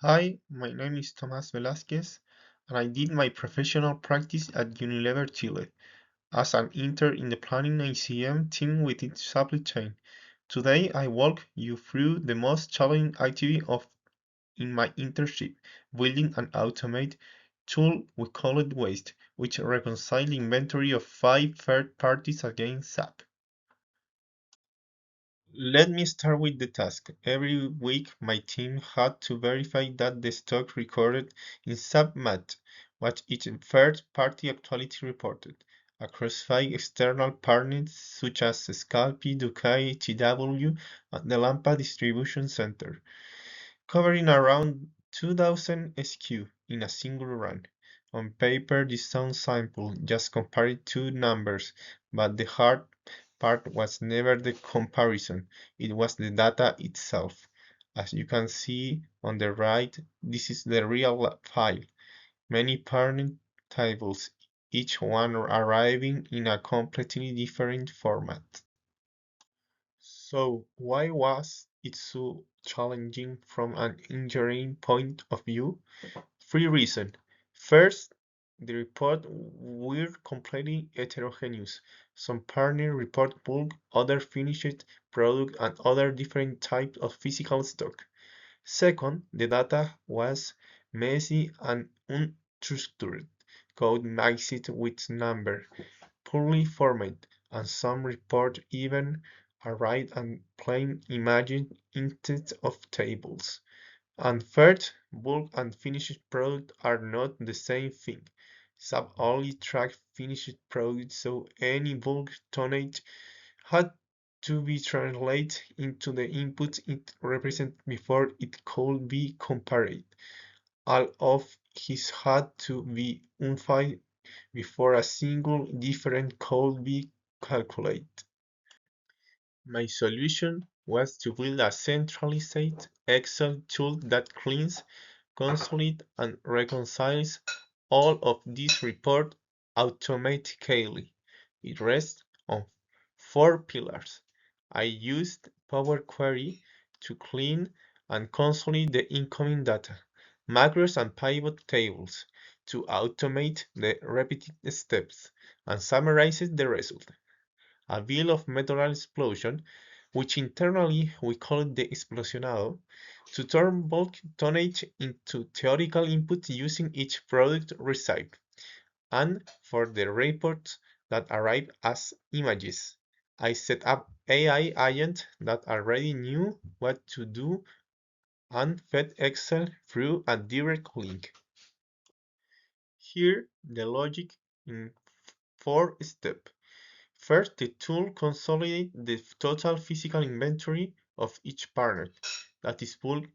Hi, my name is Tomás Velázquez, and I did my professional practice at Unilever Chile as an intern in the planning ACM team within supply chain. Today, I walk you through the most challenging activity of in my internship, building an automate tool we call it Waste, which reconciles the inventory of 5 third parties against SAP. Let me start with the task. Every week, my team had to verify that the stock recorded in SubMat what each third party actually reported across 5 external partners such as Scalpi, Dukai, TW, and the Lampa Distribution Center, covering around 2,000 SKU in a single run. On paper, this sounds simple, just comparing two numbers, but the hard part was never the comparison, it was the data itself. As you can see on the right, this is the real file. Many parent tables, each one arriving in a completely different format. So, why was it so challenging from an engineering point of view? Three reasons. First, the report were completely heterogeneous. Some partners report bulk, other finished product, and other different types of physical stock. Second, the data was messy and unstructured. Code mixed with numbers, poorly formatted, and some reports even arrived and plain images instead of tables. And third, bulk and finished product are not the same thing. Sub only track finished product, so any bulk tonnage had to be translated into the inputs it represents before it could be compared. All of his had to be unified before a single difference could be calculated. My solution was to build a centralized Excel tool that cleans, consolidates, and reconciles all of these reports automatically. It rests on 4 pillars. I used Power Query to clean and consolidate the incoming data, macros and pivot tables to automate the repeated steps, and summarizes the result. A bill of material explosion, which internally we call the explosionado, to turn bulk tonnage into theoretical input using each product recipe, and for the reports that arrive as images. I set up AI agent that already knew what to do and fed Excel through a direct link. Here, the logic in 4 steps. First, the tool consolidates the total physical inventory of each partner, that is bulk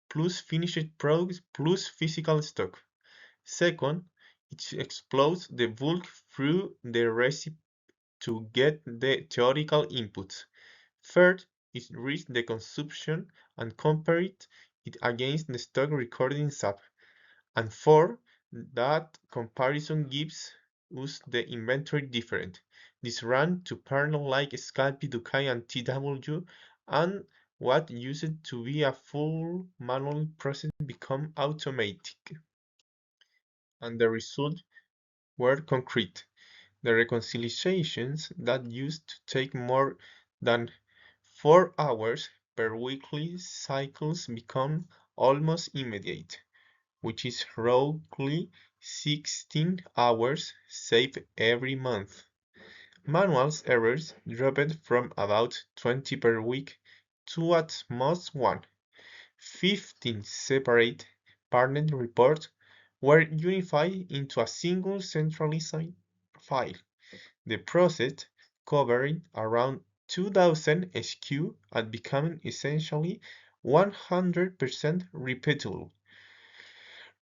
plus finished products plus physical stock. Second, it explodes the bulk through the recipe to get the theoretical inputs. Third, it reads the consumption and compares it against the stock recorded in SAP. And fourth, that comparison gives us the inventory difference. This ran to partners like Scalpi, Dukai, and TW, and what used to be a full manual process become automatic. And the results were concrete. The reconciliations that used to take more than 4 hours per weekly cycles become almost immediate, which is roughly 16 hours saved every month. Manual errors dropped from about 20 per week to at most one. 15 separate partner reports were unified into a single centralized file. The process covered around 2,000 SKU and becoming essentially 100% repeatable,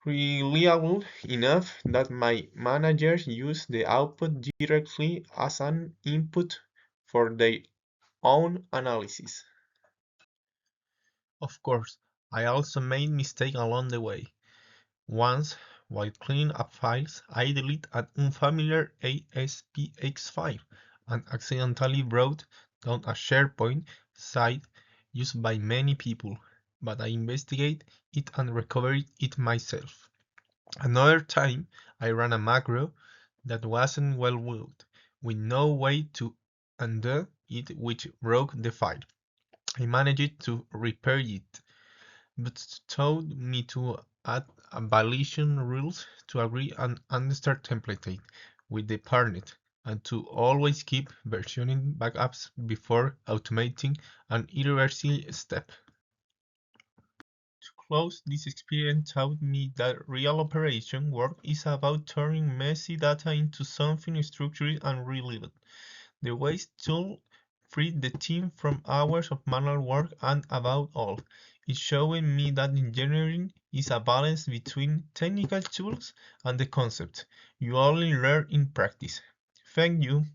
reliable enough that my managers use the output directly as an input for their own analysis. Of course, I also made mistakes along the way. Once, while cleaning up files, I deleted an unfamiliar ASPX file and accidentally brought down a SharePoint site used by many people. but I investigate it and recover it myself. Another time, I ran a macro that wasn't well built, with no way to undo it, which broke the file. I managed to repair it, but told me to add a validation rules to agree an unstart template with the partner and to always keep versioning backups before automating an irreversible step. To close, this experience taught me that real operation work is about turning messy data into something structured and relevant. The waste tool freed the team from hours of manual work and above all, it's showing me that engineering is a balance between technical tools and the concepts you only learn in practice. Thank you.